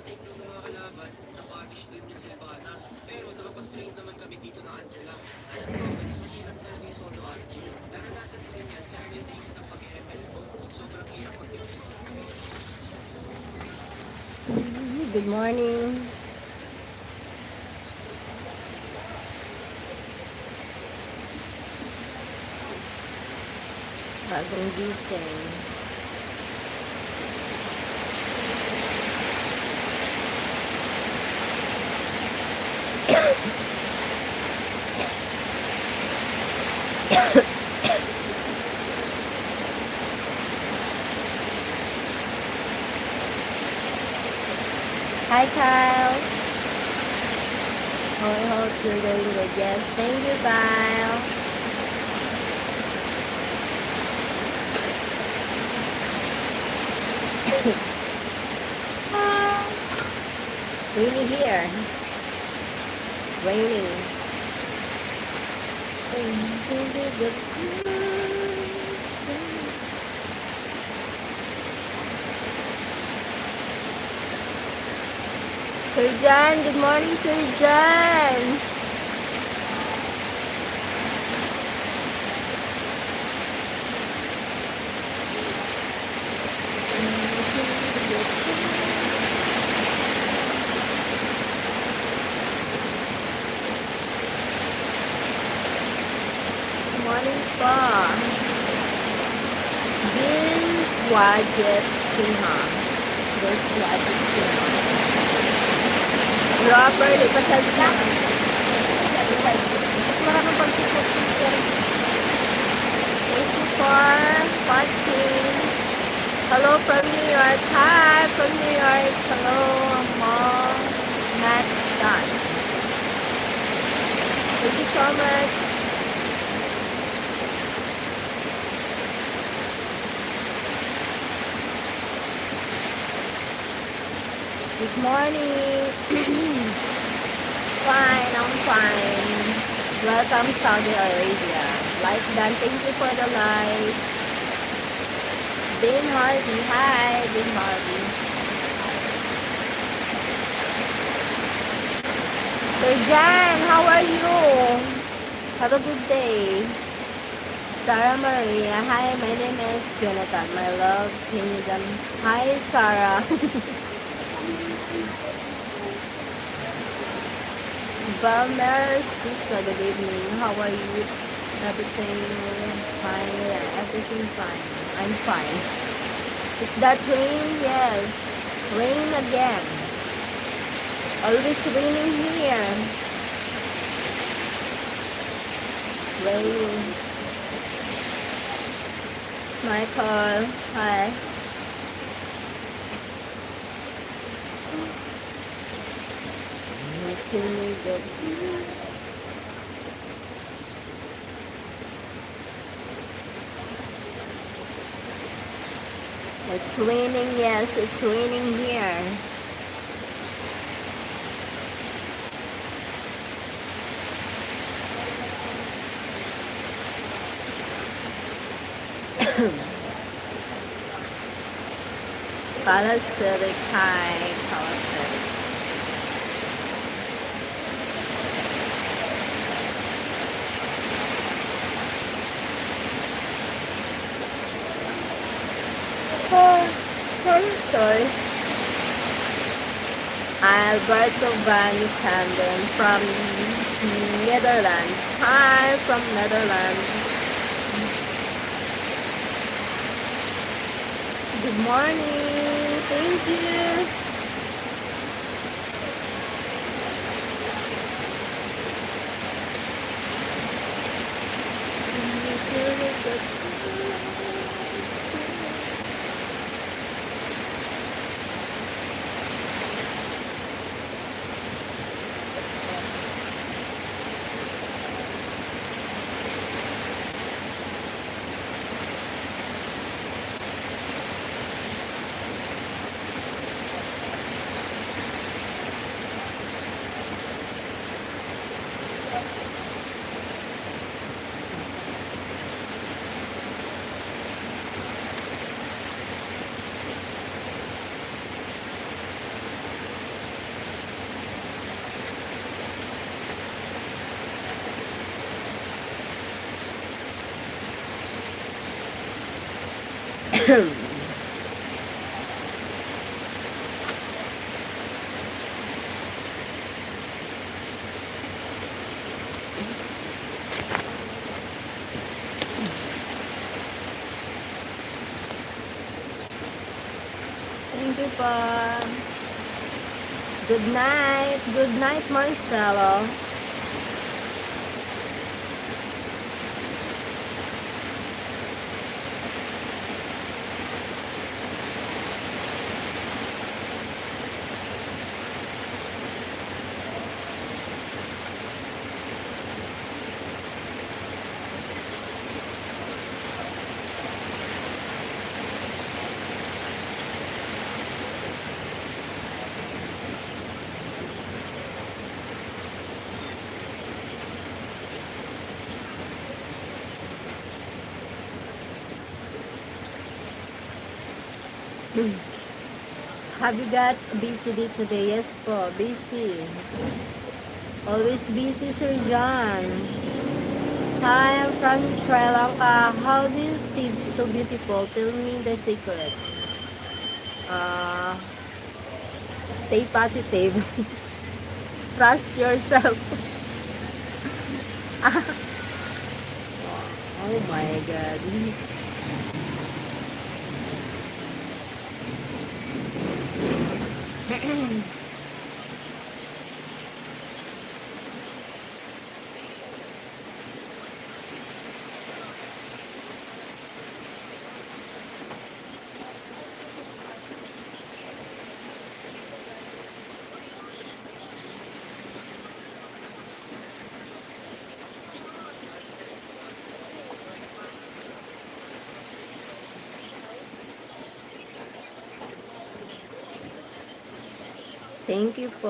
Good morning. Bagong gising. Hi, Kyle. I hope you're doing good. Yes, thank you, Kyle. Rainy here. Raining. Sir John, good morning, Sir John. Morning po. This Wajit Sinha. This Wajit Sinha. Robert, ipasal ka? Maraming pagkikot. Thank you for watching. Hello from New York. Hi from New York. Hello, Mom. Matt Scott. Thank you so much. Good morning. Fine, I'm fine. Welcome Saudi Arabia. Like done. Thank you for the like. Dean Harvey. Hi, Dean Harvey. Sir Jan, how are you? Have a good day. Sarah Maria. Hi, my name is Jonathan. My love, Kingdom. Hi, Sarah. Balmer, Susa, good evening. How are you? Everything fine? Yeah, everything fine. I'm fine. Is that rain? Yes. Rain again. Always raining here. Rain. Michael, hi. It's raining, yes, it's raining here. Parasitic, hi, parasitic. Sorry. Alberto Van Sanden from Netherlands. Hi from Netherlands. Good morning. Thank you. Thank you po. Good night. Good night, Marcelo. Have you got busy day today? Yes po, busy. Always busy, Sir John. Hi, I'm from Sri Lanka. How do you stay so beautiful? Tell me the secret. Uh, Stay positive. Trust yourself. Oh my God. Thank you po.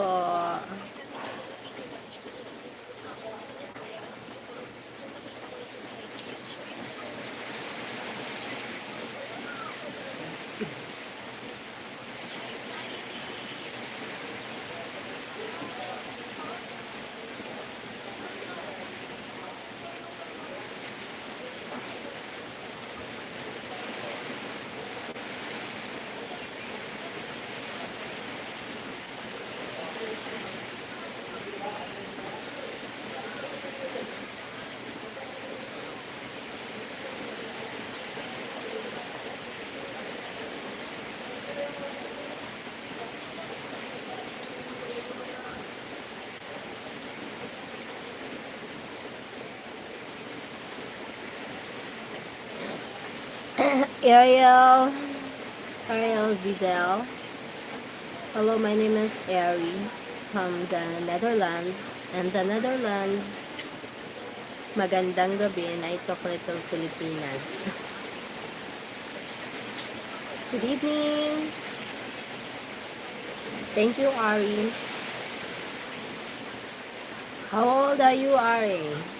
Ariel. Ariel Vidal. Hello, my name is Ari from the Netherlands. And the Netherlands, magandang gabi, Night of Little Filipinas. Good evening. Thank you, Ari. How old are you, Ari?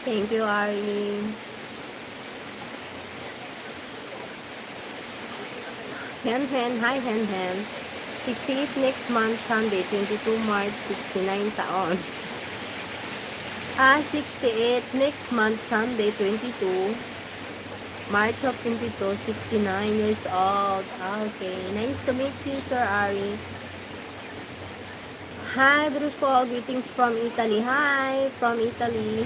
Thank you, Ari. Hen Hen, hi Hen Hen. 68 next month, Sunday, 22 March, 69 taon. 68 next month, Sunday, 22 March of 22, 69 years old. Okay, nice to meet you, Sir Ari. Hi, beautiful. Greetings from Italy. Hi, from Italy.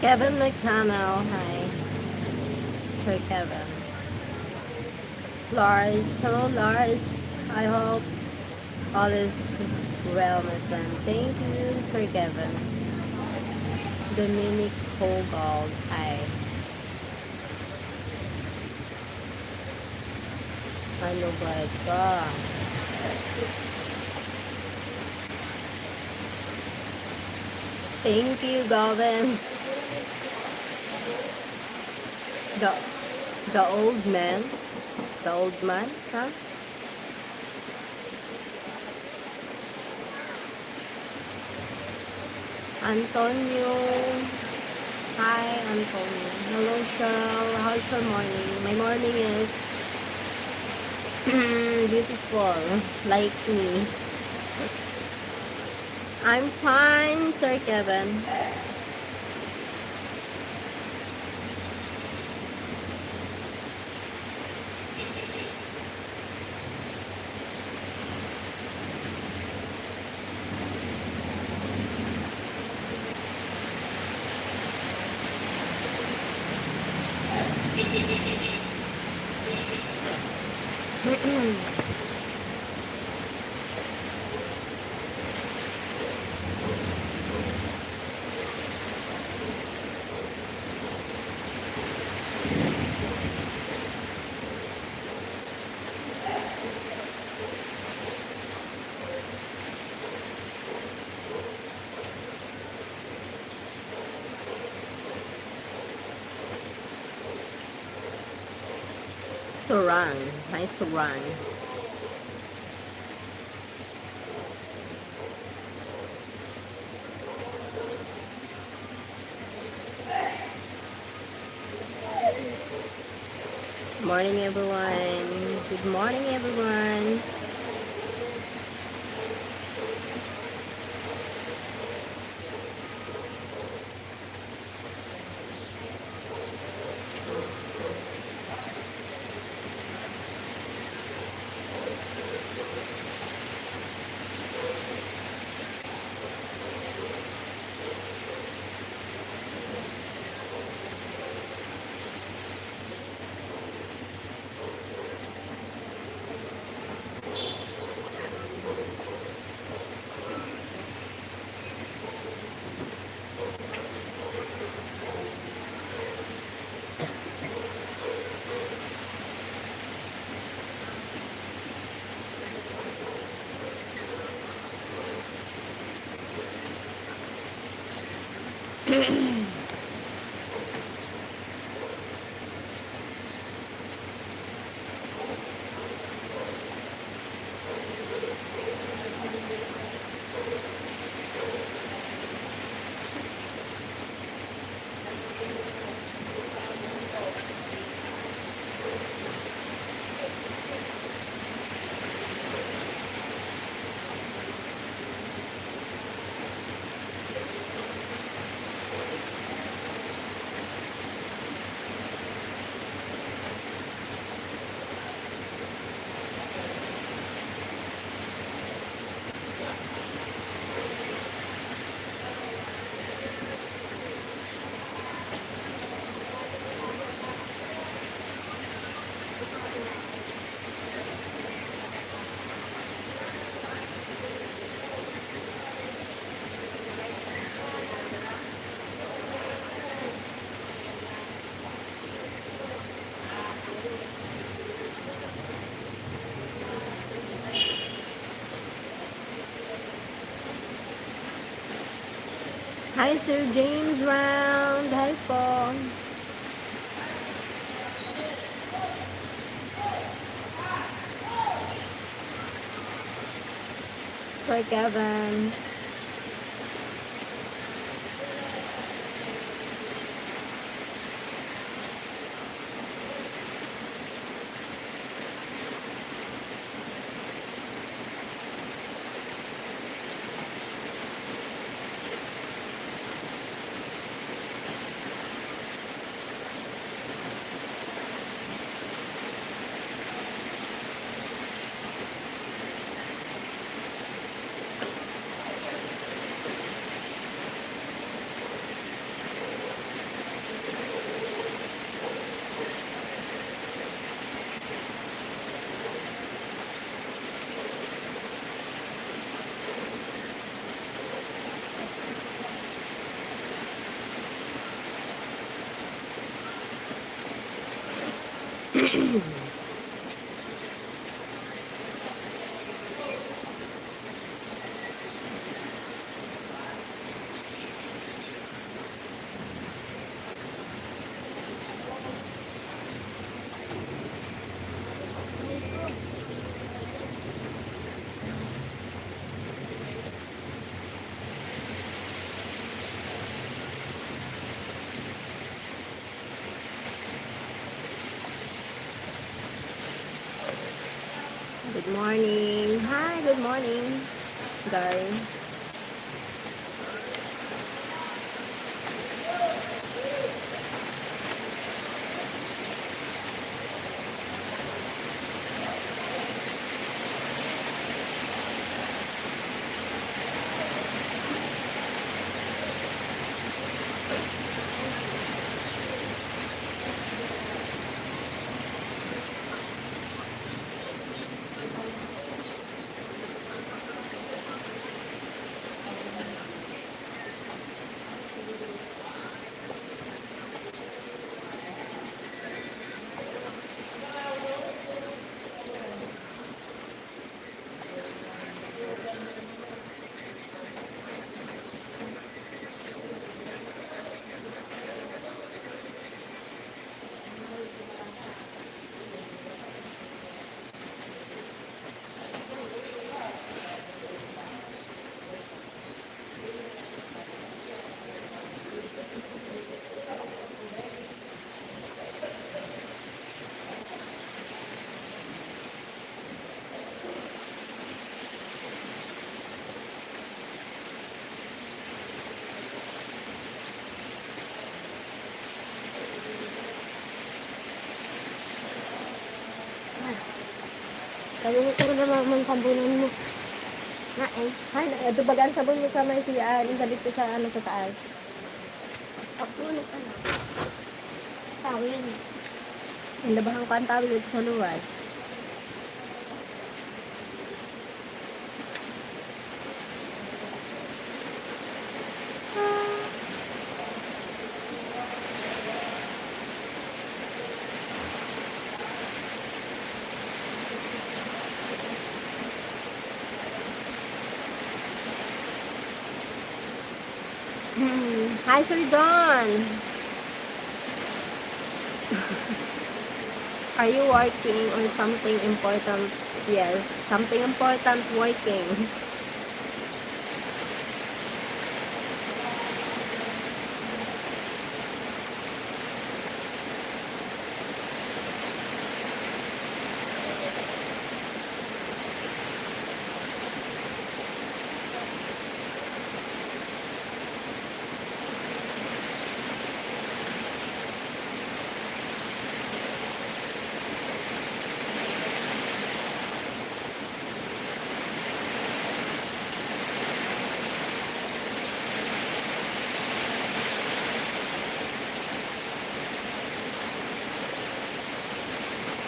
Kevin McConnell, hi. Sir Kevin. Lars, hello Lars. I hope all is well, my friend. Thank you, Sir Kevin. Dominic Hogold, hi. Ano ba ito? Thank you, Golden. The, the old man? The old man, huh? Antonio. Hi, Antonio. Hello, Cheryl. How's your morning? My morning is beautiful, like me. I'm fine, Sir Kevin. Surang. Hi, Surang. Morning, everyone. Good morning, everyone. Hi, Sir James Round. Hi po. Sir Kevin. Good morning. Hi, good morning, guys. Kalimutan ko naman sabunan mo. Na eh. Ay, ito baga ang sabon mo sa may siya. Isabit ko sa ano sa taas. Ako ano ka na. Tawin. Ang labahang ko ang tawin ito sa luwas. Hi, Sir Don. Are you working on something important? Yes, something important working.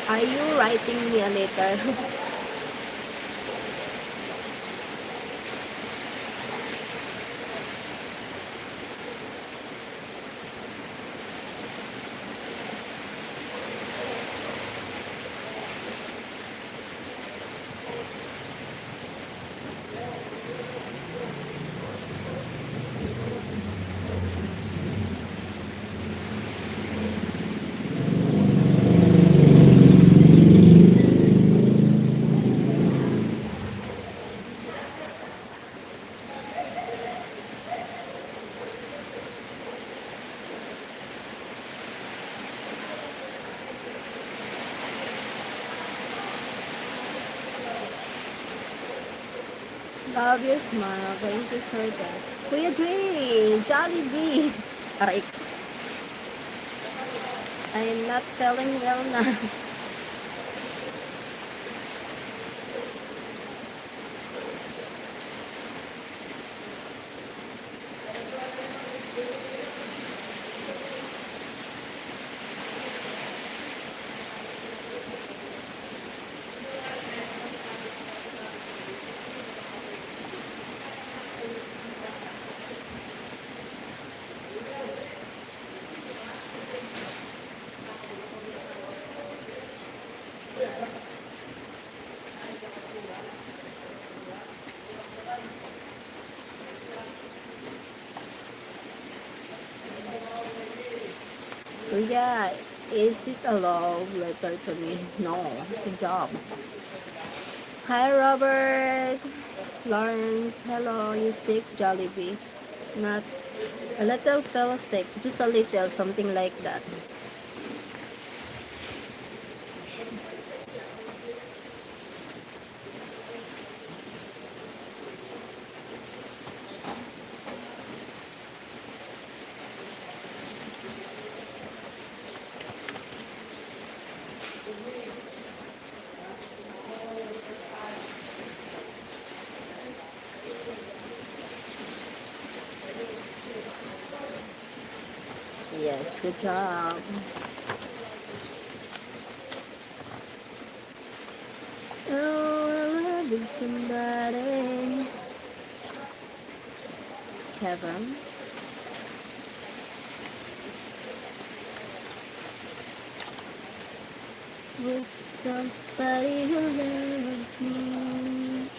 Are you writing me a letter? Love your smile. Thank you, sir. Kuya Dre, Jollibee. Aray. I am not feeling well na. Yeah, is it a love letter to me? No, it's a job. Hi, Robert. Lawrence, hello. You sick, Jollibee? Not a little, feel sick. Just a little, something like that. Yes, good job. Oh, I love somebody. Kevin. With somebody who loves me.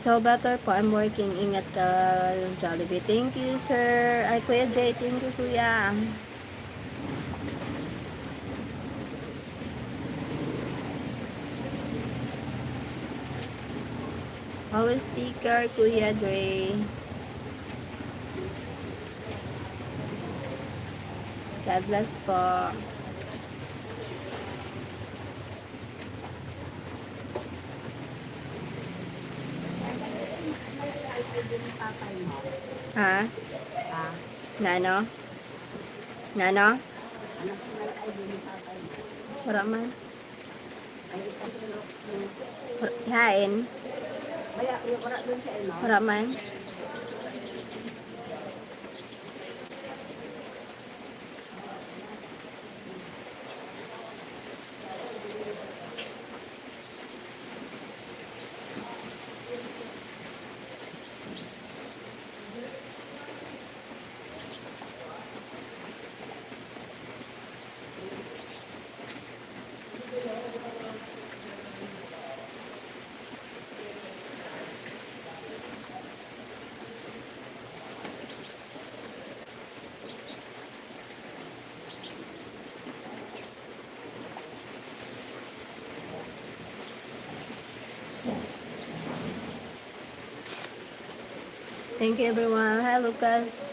So, better po. I'm working. Ingat ka, Jollibee. Thank you, sir. Ay, Kuya Jay. Thank you, Kuya. Always sticker, Kuya Dre. God bless po. Ha? Nano? Nano? Wala man. Hain? Wala man. Thank you, everyone. Hi, Lucas.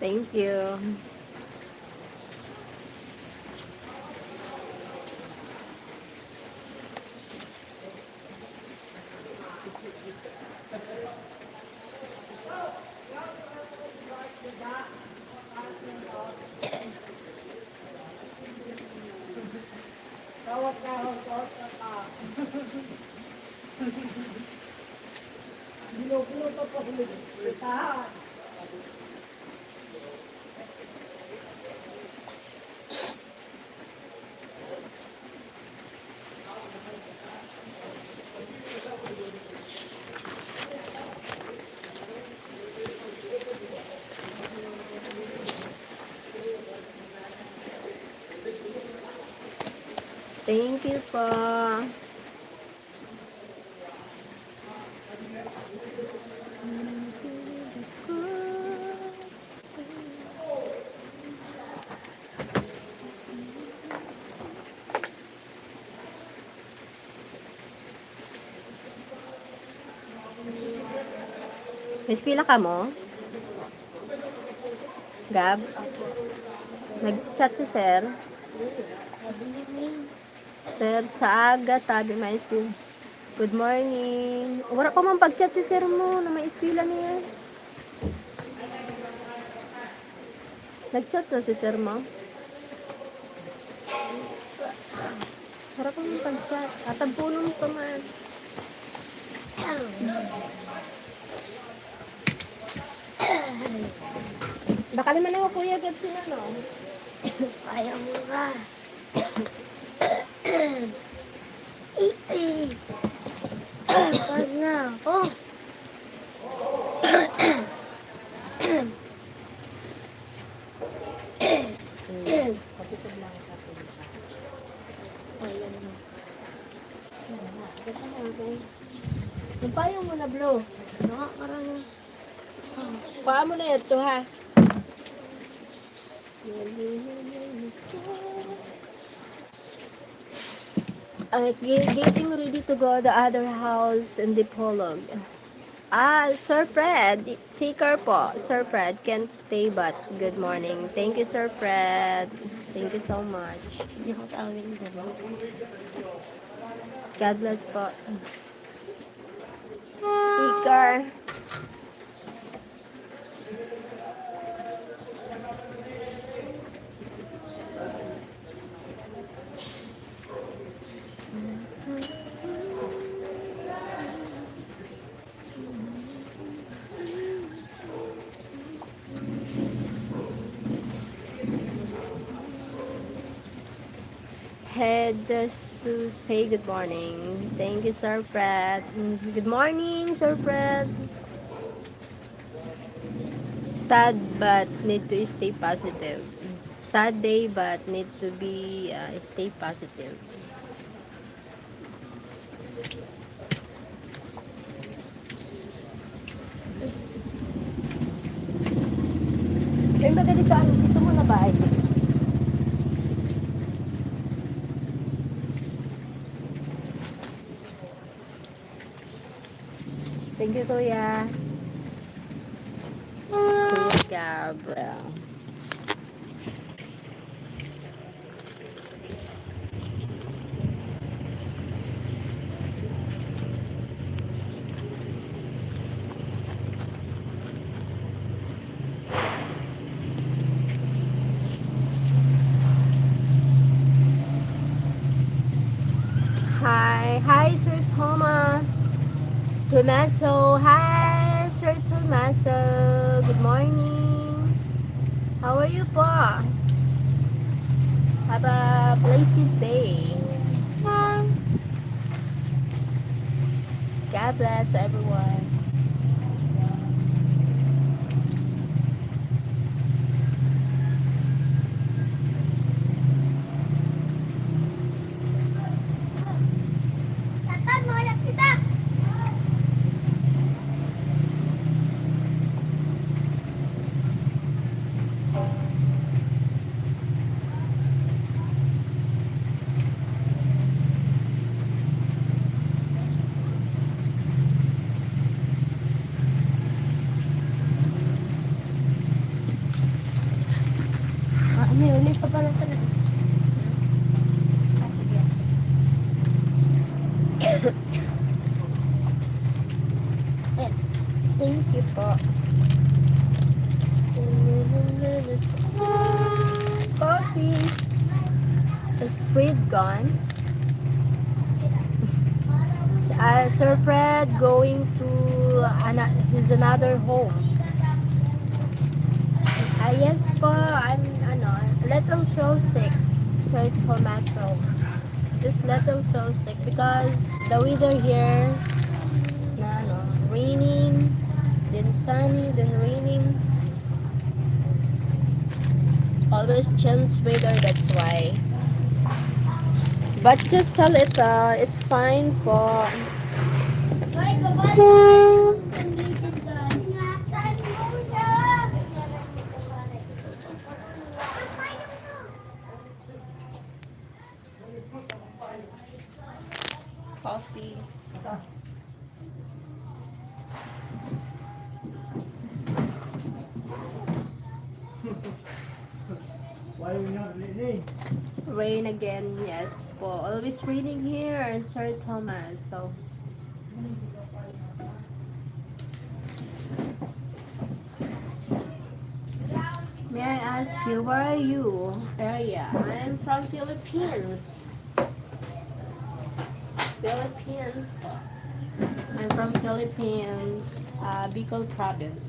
Thank you. Thank you po. Miss pila ka mo? Gab? Nag-chat si Sir? Sir, sa aga, tabi may school. Good morning. Wala pa man pag-chat si Sir mo na may ispila niya. Nag-chat na si Sir mo? Wala pa man pag-chat. Atampunon pa man. Baka naman ako kuya Gab sila, no? Ayaw mo ka. Pas na ako. Kapitod lang sa pinsa. Ayan mo. Gata na, okay? Nampayo mo na, Blo. Nakakarang. Paa mo na ito, ha? Getting ready to go the other house in the prologue. Sir Fred, take care po. Sir Fred can't stay but good morning. Thank you, Sir Fred. Thank you so much. Hindi ko tawin ko ba? God bless po. Take care. Head to say good morning. Thank you, Sir Fred. Good morning, Sir Fred. Sad but need to stay positive. Sad day but need to be stay positive. May magalit ka, dito mo na ba, Isaac? Thank you, Kuya. Kuya Gabriel. Hi, Sir Thomas. Tomaso, hi, Sir Tomaso. Good morning. How are you po? Have a blessed day. God bless everyone. Tatan, mayak kita! Thank you po. Coffee. Is Fred gone? Sir Fred going to his another home. Yes po, I'm little feel sick, Sir Tomaso. Just little feel sick because the weather here it's na raining, then sunny, then raining. Always change weather, that's why. But just tell it it's fine po. Hoy, babalik tayo ng condition doon. Ingatan mo siya! Coffee. Why we not raining? Rain again, yes po. Always raining here, Sir Thomas. So may I ask you, where are you? Area. I'm from Philippines. Philippines po. I'm from Philippines, Bicol province.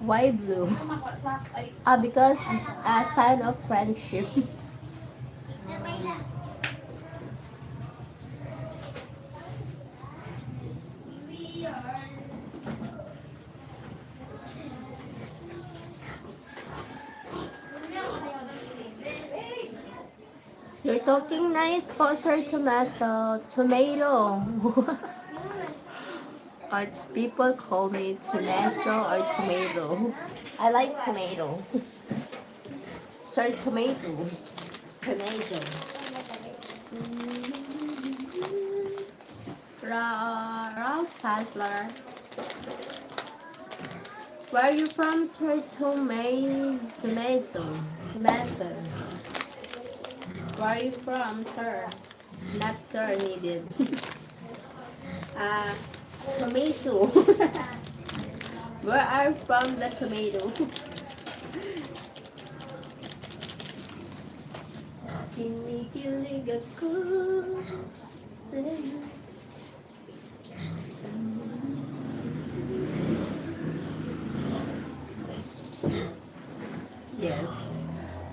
Why blue? Because a sign of friendship. You're talking nice po, Sir Tomaso. Tomato. Or people call me Tomaso or Tomato. I like tomato. Sir Tomato. Tomato. Ralph Hasler. Where are you from, Sir Tomaso? Tomaso. Where are you from, sir? Not sir needed. Tomato. Where are you from the tomato? Kinikilig ako sa'yo. Yes.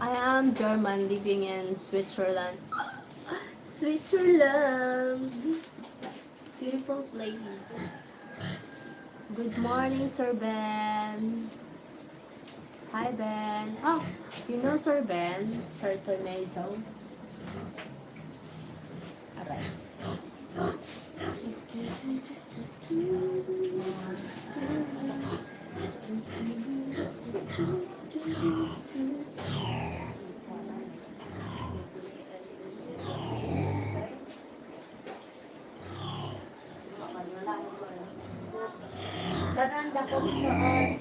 I am German living in Switzerland. Switzerland. Beautiful place. Good morning, Sir Ben. Hi, Ben. Oh, you know Sir Ben? Sir Tomaso. Alright. Saranda ko saan?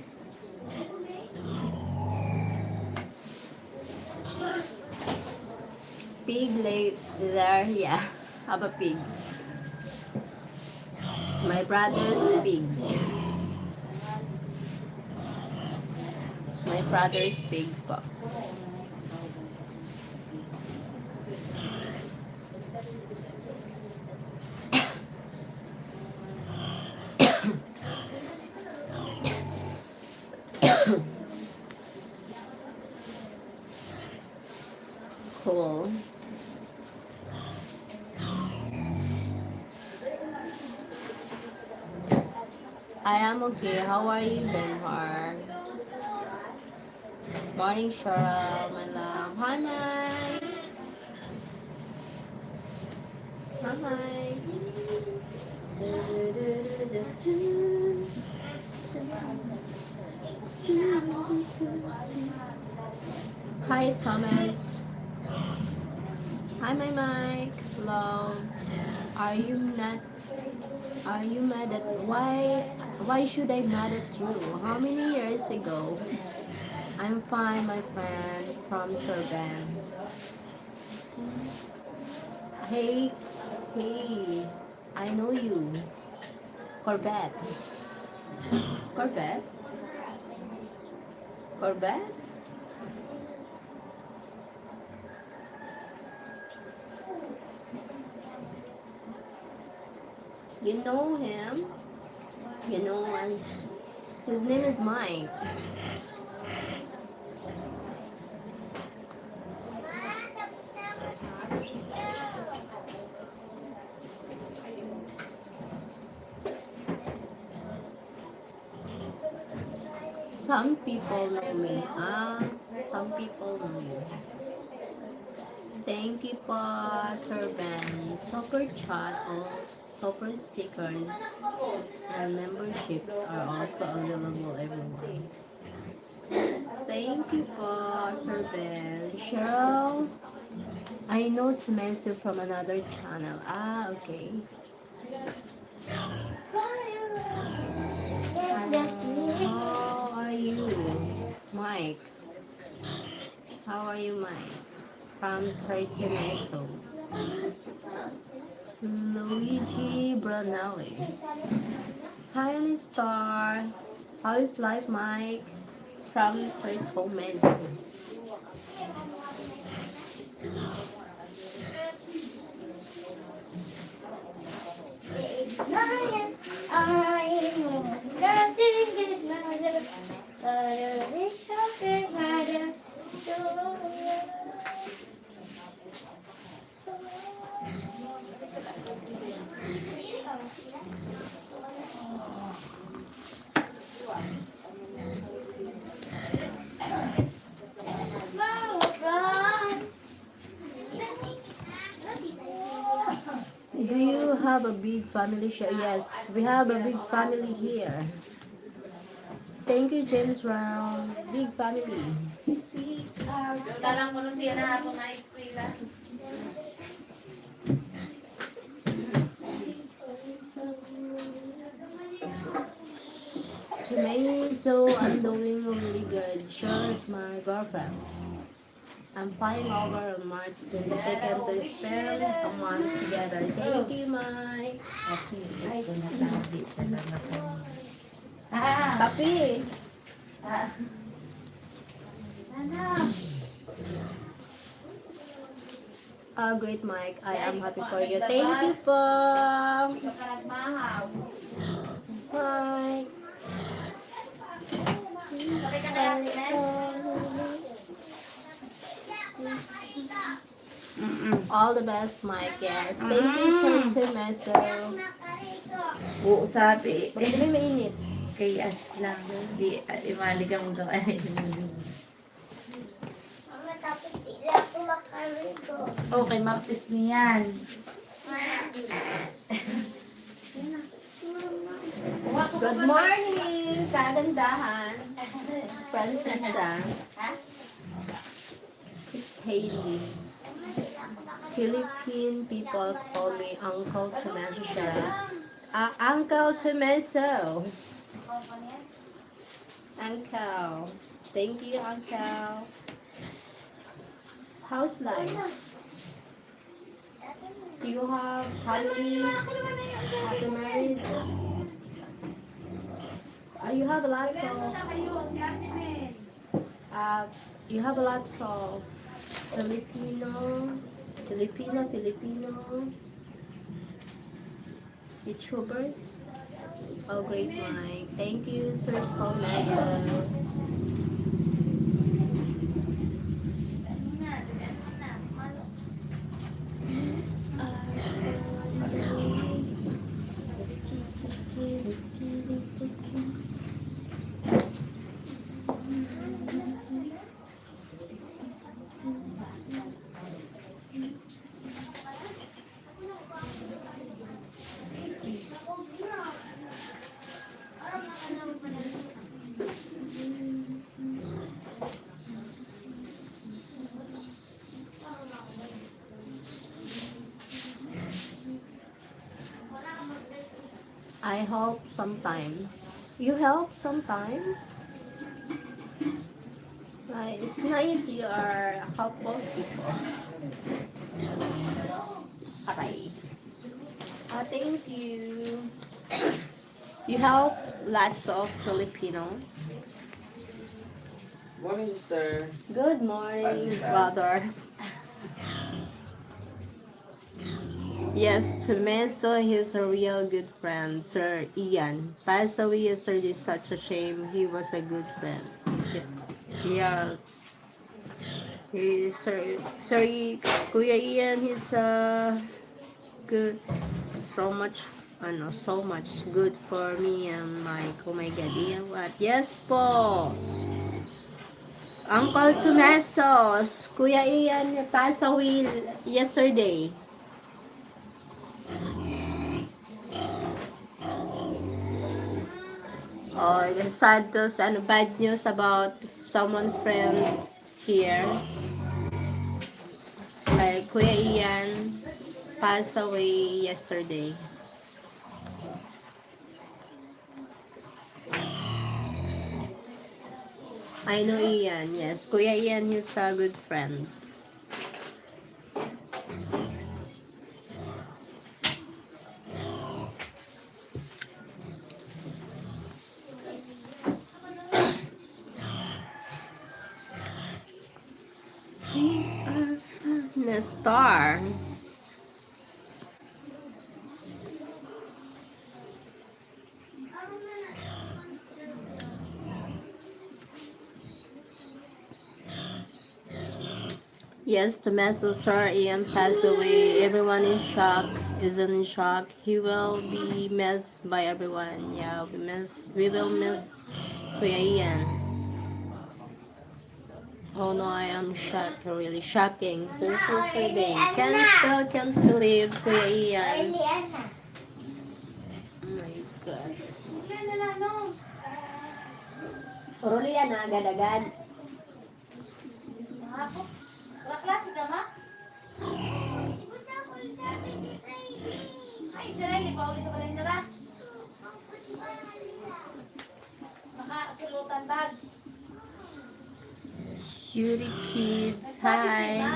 Pig lay there, yeah. Have a pig. My brother's pig. It's my brother's pig po. Cool. I am okay. How are you, Benhar? Morning, Cheryl, my love. Hi, Mike. Hi, Mike. Hi, Thomas. Hi, my Mike. Love. Are you not? Are you mad at why? Why should I mad at you? How many years ago? I'm fine, my friend from Serban. Hey, hey. I know you. Corvette. Corvette. Corvette. You know him. You know, and his name is Mike. Some people know me. Some people know you. Thank you po, Sir Ben. Super chat or super stickers and memberships are also available everyone. Thank you po, Sir Ben. Cheryl, I know Tomesu from another channel. Okay. How are you, Mike? How are you, Mike? From Sir Tomesu. Luigi Brunelli. Hi, Star. How is life, Mike? From Sir Tomesu. Do you have a big family share? Yes, we have a big family here. Thank you, James Brown. Big family. Talang mo siya na habang na-eskwela. To me, so I'm doing really good. Cheryl's my girlfriend. I'm flying over on March 22nd to spend a month together. Thank you, Mike. Tapi. Great, Mike. I am happy for you. Thank you po. Mike. All the best, Mike. Yes. Thank you, Sir Tomeso. Oo, sabi. Bakit may mainit? Kay Ash lang. Di, imali ka mo gawa. Okay, Martis niyan. Good morning, kagandahan. Francesa. Stady. Philippine people call me Uncle Tomeso. Uncle Tomeso. Uncle. Thank you, Uncle. How's life? Do you have family? Happy married? You have lots of Filipino YouTubers. Oh, great, Mike. Thank you, Sir Tomeso. I help sometimes. You help sometimes? It's nice you are helpful people. Aray. Thank you. You help lots of Filipino. Morning, sister. Good morning, brother. Yes, to Meso, he's a real good friend. Sir Ian passed away yesterday. Such a shame. He was a good friend. Yes. He's sorry, Kuya Ian. He's good. So much, so much good for me and Mike. Oh my God, Ian, what? Yes po. Uncle Tomesos, Kuya Ian passed away yesterday. Oh, sad news and bad news about someone friend here. Like Kuya Ian passed away yesterday. I know Ian, yes. Kuya Ian is a good friend. We are from the star. Yes, the message Sir Ian passed away. Everyone is shocked, is in shock. He will be missed by everyone. Yeah, we will miss Kuya Ian. Oh no, I am shocked, really shocking. Since yesterday, can't believe Kuya Ian. Oh my God. Puro yan agad-agad. Klase ka ma? Ay, sila hindi pa ulit sa kalendara. Nakasulutan bag. Cutie kids, hi.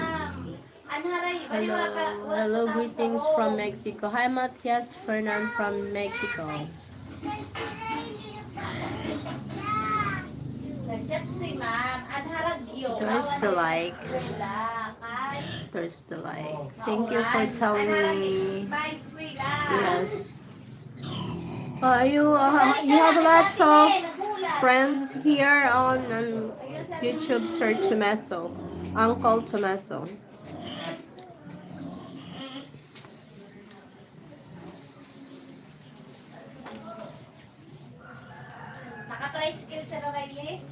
Hello, hello, greetings from Mexico. Hi, Matias Fernan from Mexico. There's the like. There's the like. Thank you for telling me. Yes. You have lots of friends here on YouTube. Sir Tomeso, Uncle Tomeso. Naka-tricycle sa Lorelli?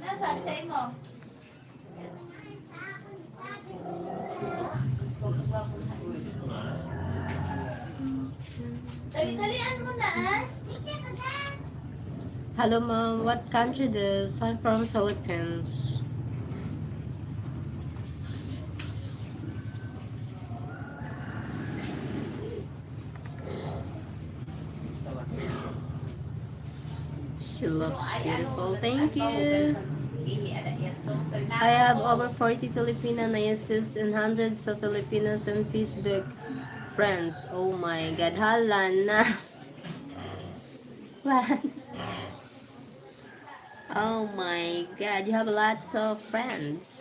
Nasabi sa imo? Dali-dalian mo na, Ash. Hello, mom. What country this? I'm from Philippines. She looks beautiful. Thank you. I have over 40 Filipino nieces and hundreds of Filipinos on Facebook friends. Oh my God, halan na. What? Oh my God, you have lots of friends.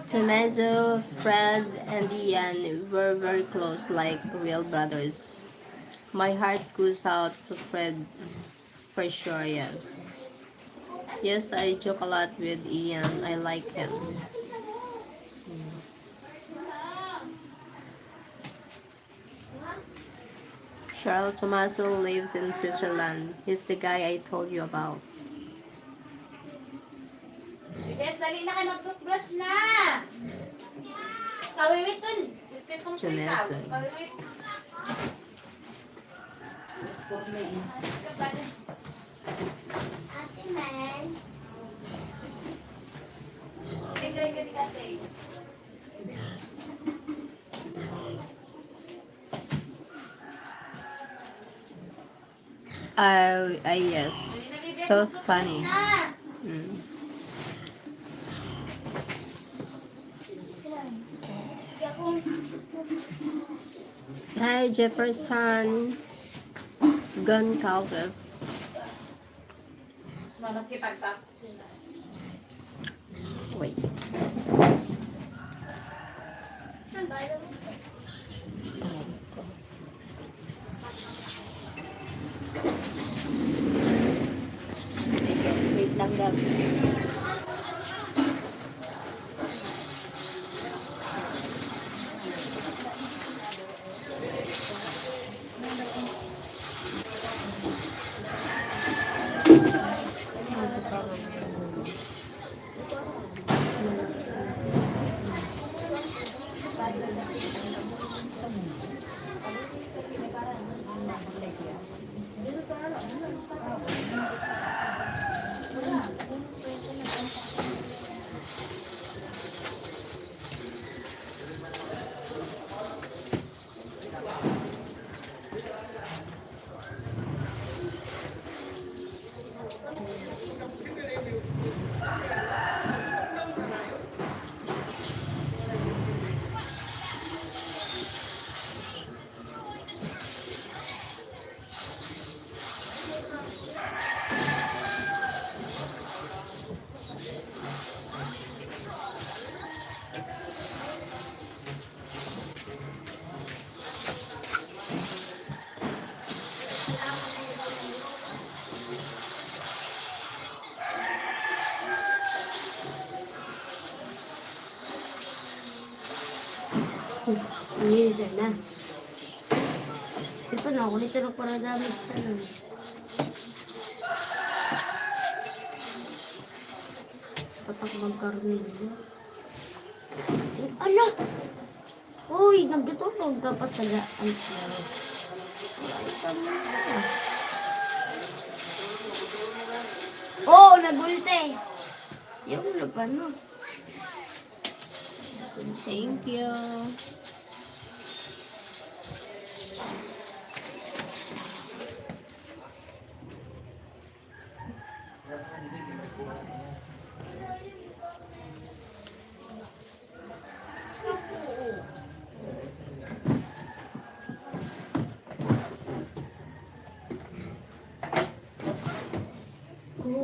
Tomezo, Fred, and Ian were very close, like real brothers. My heart goes out to Fred, for sure, yes. Yes, I joke a lot with Ian. I like him. Sheryl Tomaso lives in Switzerland. He's the guy I told you about. Yes, dali na kayo mag-toothbrush na. Kawiwit dun. Wipit kong ikaw. Kawiwit. Ate Man. Tingay ka di kasi. Yes. So funny. Mm. Hi, Jefferson. Gun Calvis. Mamas kitagtap sila. Wait. Wait lang daw. Ini sana. Ito na ako nito na para damit sana. Patak magkarni. Ala! Uy, nagdutulog ka pa sa daan. Oh, nagulte. Yung ano pa, no? Thank you. Kung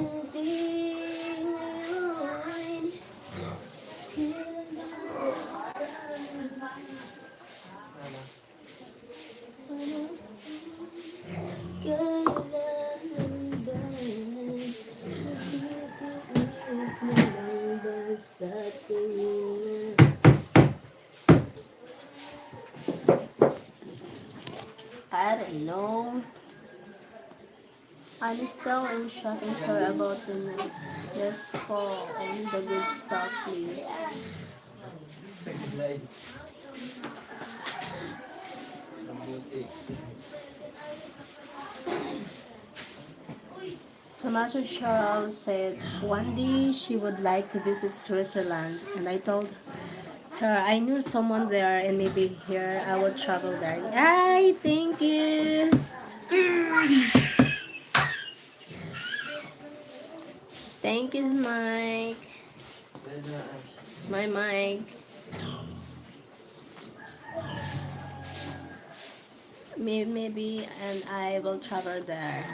hindi ngayon, kailangan ba sa tingin? I don't know. I'm still in shock and sorry about the news. Yes, Paul, and the good stuff, please. Tommaso Sheryl said one day she would like to visit Switzerland, and I told her I knew someone there, and maybe here I would travel there. Yay! Thank you. Thank you, Mike. My Mike. Maybe, and I will travel there.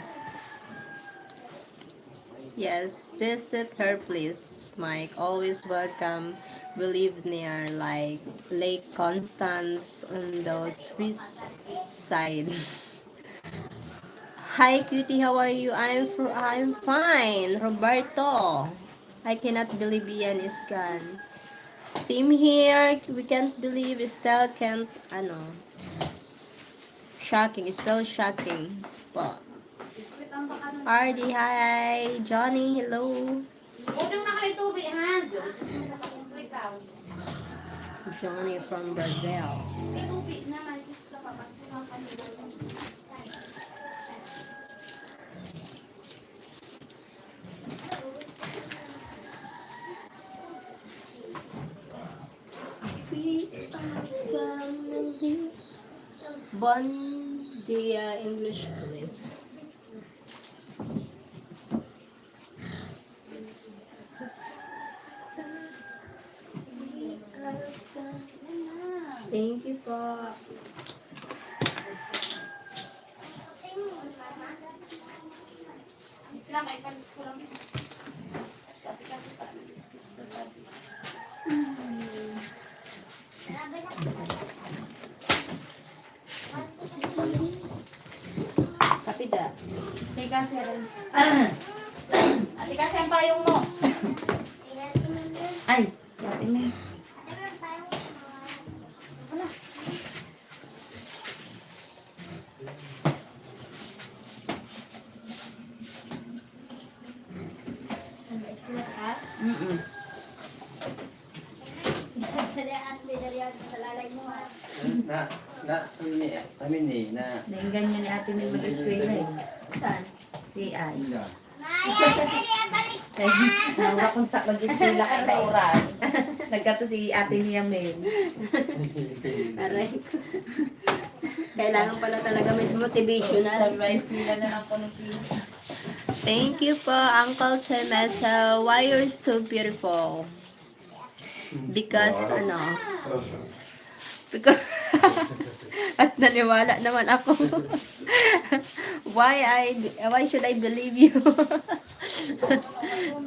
Yes, visit her, please, Mike. Always welcome. We live near like Lake Constance on the Swiss side. Hi, cutie. How are you? I'm fine, Roberto. I cannot believe Ian is gone. Same here. We can't believe. Still can't. Ano? Shocking. Still shocking. Po. RD, hi. Johnny, hello. Unang na kayo tubig, ha? Johnny from Brazil. May tubig na, Marcos ka pa. We are family. Bon dia, English, please. kasi. Ate kasi ang payong mo. Ay, ate mo. Wala. Mm-mm. Amin eh, na... Nainggan niya ni ate may mag-eskwela eh. Saan? Si Ay. Nawa kung mag-eskwela ka na oras. Nagkato si ate niya Mel. Aray. Kailangan pala talaga may motivational. Advice nila na lang po si... Thank you po, Uncle Chemesa. Why you're so beautiful? Because, because, at naniwala naman ako. Why should I believe you?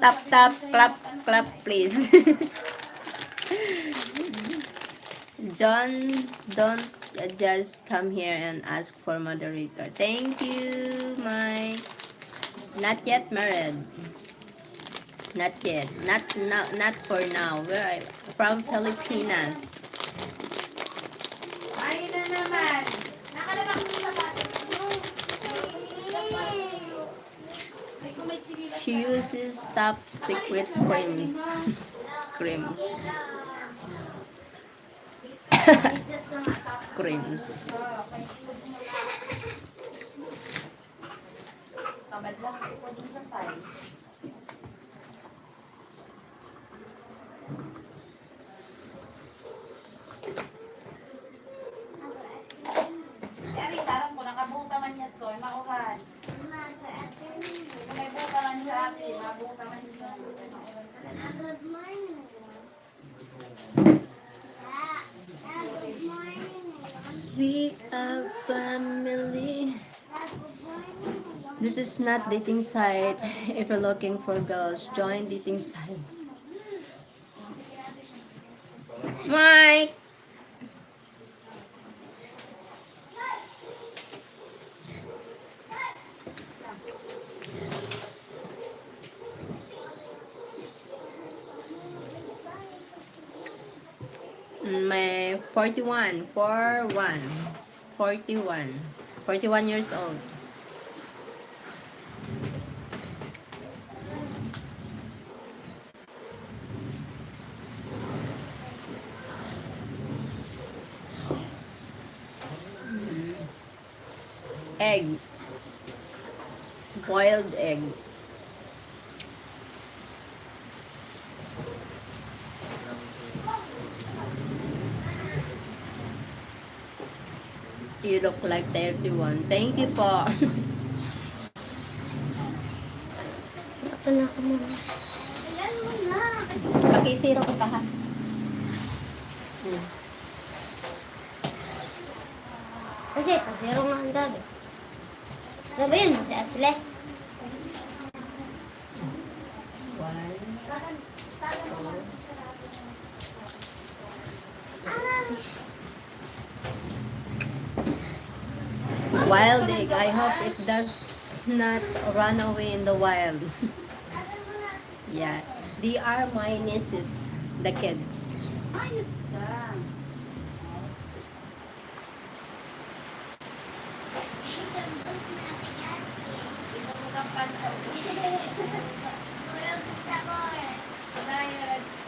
Tap, tap, clap, clap, please. John, don't just come here and ask for moderator. Thank you, Mike. Not yet married. Not yet. Not for now. Where are you? From Pilipinas. Ay na naman. Nakalabang sa sapatos mo. Ay, kung may chinilas She uses top secret creams. Creams. Creams. kabad lang ako dun sa tiles. Ari, sarap mo, nakabuta man niya to, mauran. Kung may buta man sa akin, mabuta man niya. Good morning. Good morning. We are family. This is not dating site. If you're looking for girls, join dating site. Mike! May 41 years old. Egg, boiled egg. You look like 31. Thank you po. Ito na ako muna. Ilan mo na. Pakisiro ko pa ha. Kasi, pasiro nga ang dami. Sabihin mo si Asle. Wild egg. I hope it does not run away in the wild. Yeah. They are my nieces, the kids. Ayos ka. Ito mo kang pantaw.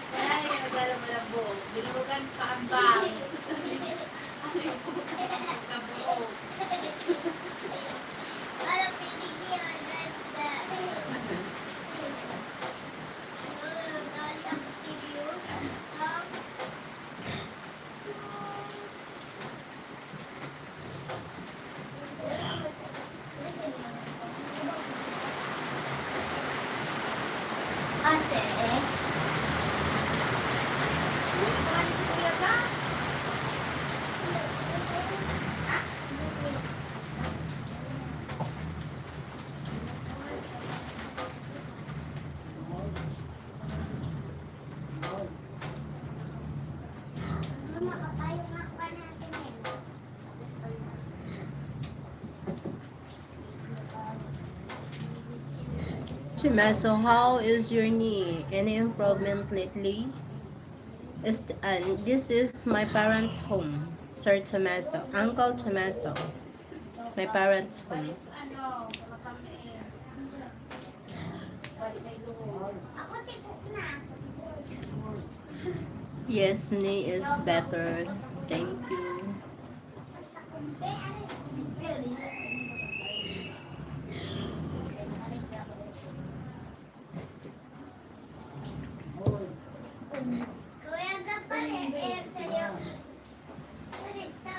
Kaya nagdala mo na buo. Binugan pa ang bang. Kabuo. Walang pinigil. Kasi, Uy, parang si Kuya ka. Chimeso, how is your knee? Any improvement lately? This is my parents' home, Sir Tomaso, Uncle Tomaso, my parents' home. Balis ano, matamis. Balik may dugo. Ako tipok na. Yes, knee is better. Thank you. Kuya ka pa rin. Eh, sa'yo. Ulit sa...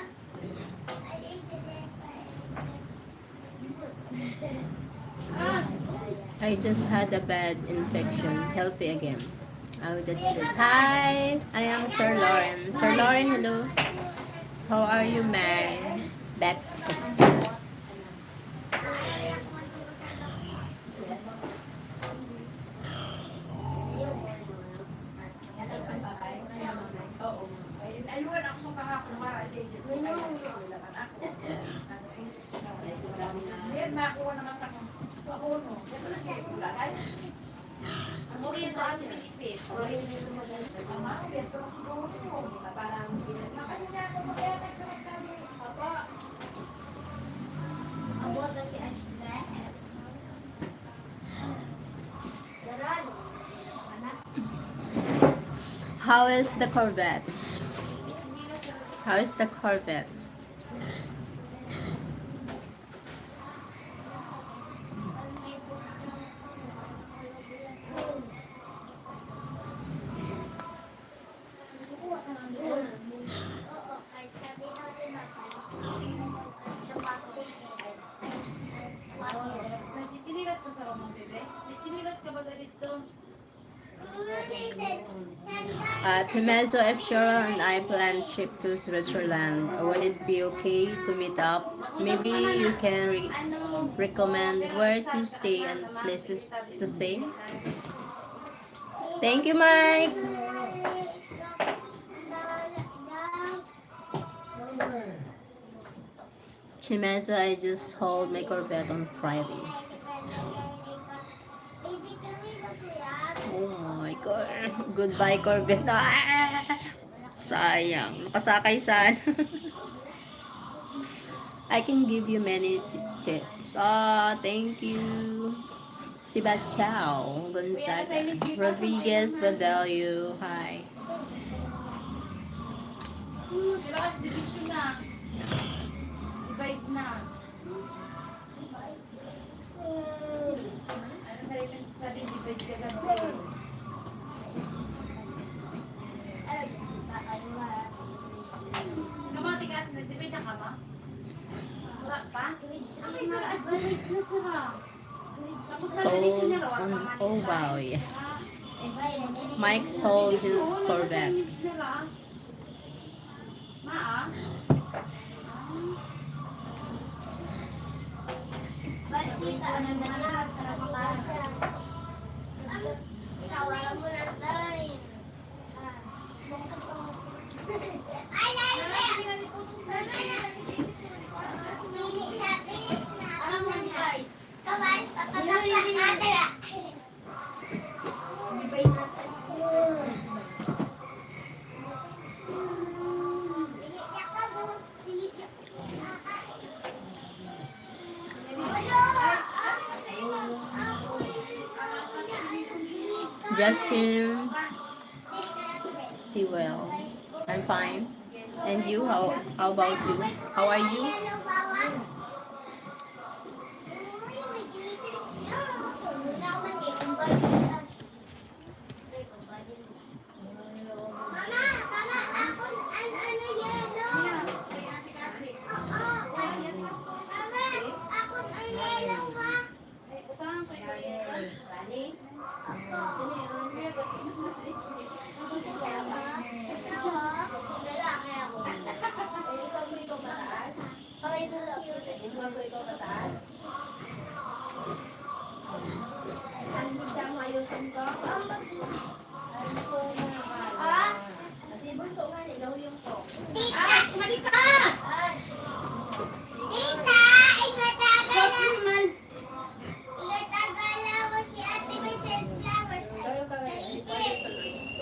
I just had a bad infection. Healthy again. Oh, that's good. Hi, I am Sir Lauren. Sir Lauren, hello. How are you, man? Back. Ayun ako sa kahapon para sa isip. Yan, makuha naman sa pakuno. Yan na siya kulagay. Ang uri ito ang pinipit. Uri ito magaling. Mama, ito ang siguro. Parang pinipit. Ako mag-anak sa kami. Papa. Ang bota si Andre. Daran. Anak. How is the Corvette? How is the Corvette? Oo, kahit sabi natin Nagchichinilas ka sa Romang bebe? Nagchinilas ka ba dito? Tomaso, if Cheryl and I plan trip to Switzerland, would it be okay to meet up? Maybe you can recommend where to stay and places to stay. Thank you, Mike. Tomaso, I just hauled my Corvette on Friday. Oh my God. Goodbye, Corvette. Ah! Sayang. Nakasakay saan? I can give you many tips. Thank you. Sebastião Gonzaga. Rodriguez Badelio. Hi. Sila kasi division na. Divide na. Ano sabi divide ka lang. Kamati kasi nag-divide na ka ma? Wala pa? Okay, sila as divide na sila. Sold on Oval. Mike sold his Corvette. Ma, Ba't kita ang nangyari? Tawaran mo na tayo. Ay, like it! Mini sabi. Ano mo ni Ay? Kawan, papagapla ka. Ibay na tayo. Justin Sewell. I'm fine. And you? How about you? How are you?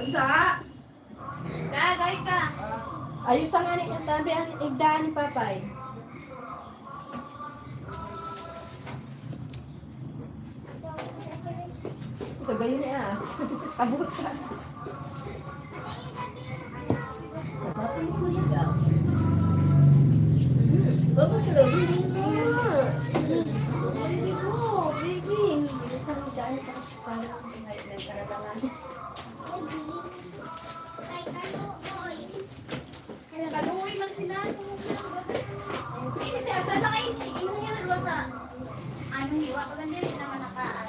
Unsa? Dagay ka. Ayos nga ni tabi ang igdaan ni Papay. Kagayo ni As. Kabut ka. Tapos mo ligaw. Baba ka rin. Baby mo, baby. Minsan mo daan pa sa parang nagkaralangan. Kaluoy man sila. Ini si Asa na kayo. Ino yan na sa ano hiwa ko lang din sila manakaan.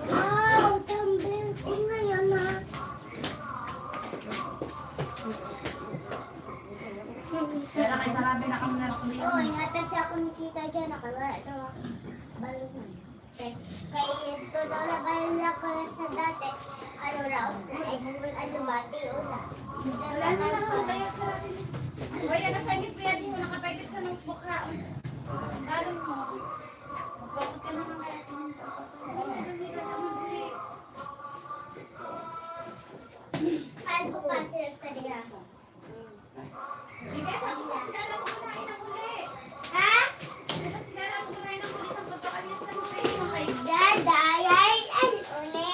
Wow, tambeng ko ngayon na. Kaya kay sarabi na kami na kung Oo, ingatan siya ako ni Tita dyan. Nakawala ito. Balon. Kaya ito daw na balon lang ko sa dati. Ano raw? School, ano bati o na. wala na lang ako kaya sarabi. Hoy, ano sa git priya mo nakapagit sa notebook ka. Alam mo. Magpapot ka naman kaya tingin sa hindi ka naman uli. Ano pa sila sa diya? Hindi kaya sabi ko sila lang kumain ng uli. Ha? Kasi sila lang kumain ng uli sa pagkakan niya sa uli. Dada, ay, uli.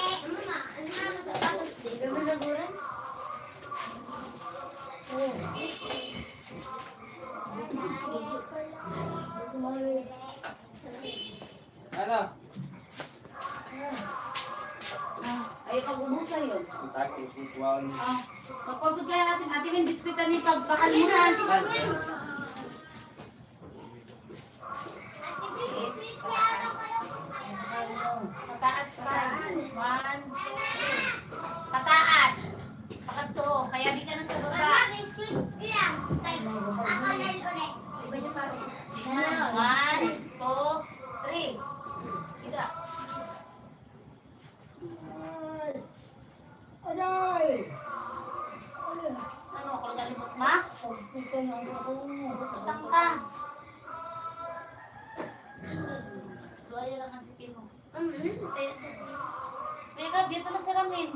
Ano sa patos? Di ka mo naguran? Ano? Ay, pag-ubong sa'yo. Takot, wow. Magpapagod kaya natin. Atin yung biskuitan ni pagpakalimutan. Pataas pa. One. Pataas. Pakato. Kaya di ka na sa baba. Mama, may sweet lang. Ako na ulit. One, two, three. Kita. Ano, ako nagalimot ma? Utang ka. Luwaya lang ang sikin mo. Mega, dito na si Ramin.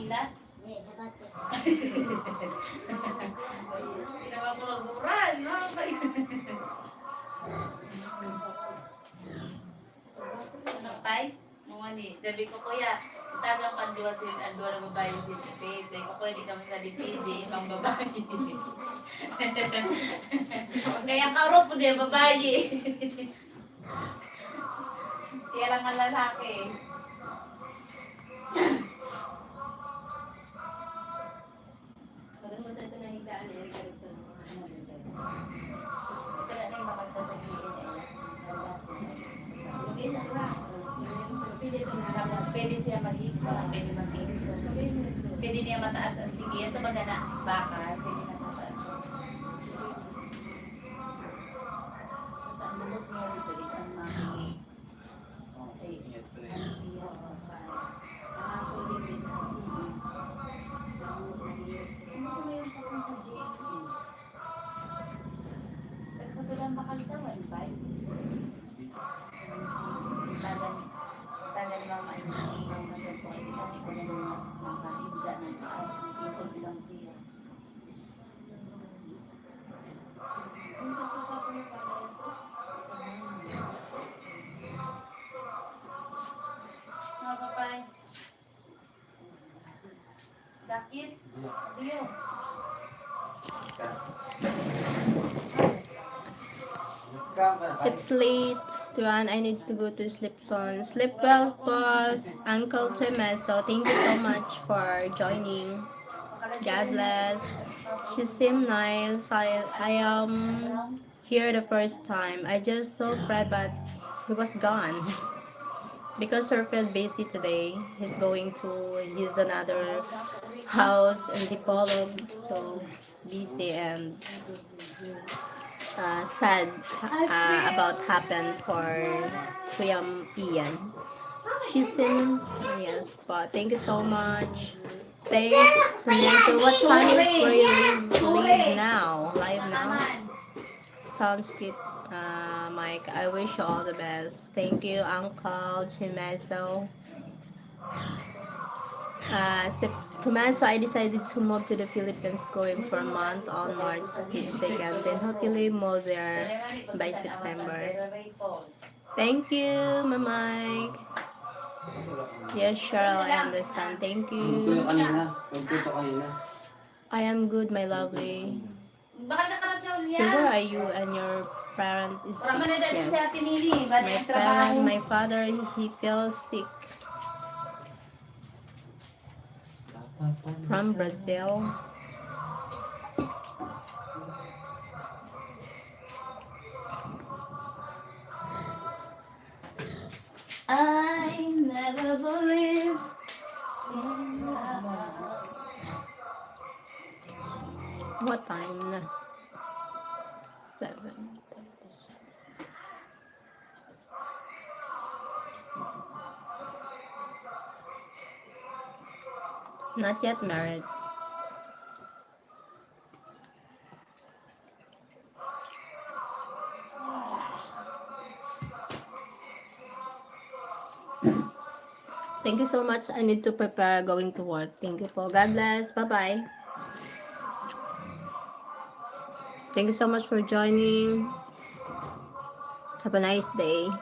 Ilas? Ginawa ko laguran, no? Ano tay? Mga ni, sabi ko kuya, itagang pandua si andua na babae si Pipit. Sabi ko kuya, di kami sa dipidi, pang babae. Kaya kauro po niya babae. Kaya lang ang lalaki. Maganda ito na higdaan niya. Ito na yung makagsasabihin niya. Tapos pwede siya maghigpa, pwede maghigpa. Pwede niya mataas ang sige. Ito magana bakal, pwede na mataas. Basta ang lulot niya, pwede kang maghigpa. Okay, ano siya? Parang pwede rin. Ano ko yung kasi sa GMA? Pero sa tulang bakal ito, 1.5. Tagal lang ang sigaw na sa ito. Hindi kami ko na mga makahigda ng people bilang siya. Mga papay. Sakit? Diyo. It's late, Tuan. I need to go to sleep soon. Sleep well, boss. Uncle Temeso, thank you so much for joining. God bless. She seemed nice. I am here the first time. I just saw Fred, but he was gone. Because her friend busy today. He's going to use another house in Bicol, so busy and sad about happened for Kuya Ian. She seems yes, but thank you so much. Thanks. So what time is where you leave now? Live now? Sounds good. Mike, I wish you all the best. Thank you, Uncle Chimeso. Tomaso, I decided to move to the Philippines going for a month on March 2nd. Then hopefully move there by September. Thank you, my Mike. Yes, Cheryl, I understand. Thank Gusto you. kanina. Pagpunta kanina. I am good, my lovely. Bakal nakaratsaw So niya. where are you and your parent is sick? Rama na dali Yes. sa atin nili. Bali My ang trabaho. parent, my father, he feels sick from Brazil. I never believe in love. What time na? 7:37. Not yet married. Thank you so much. I need to prepare going to work. Thank you po. God bless. Bye-bye. Thank you so much for joining. Have a nice day.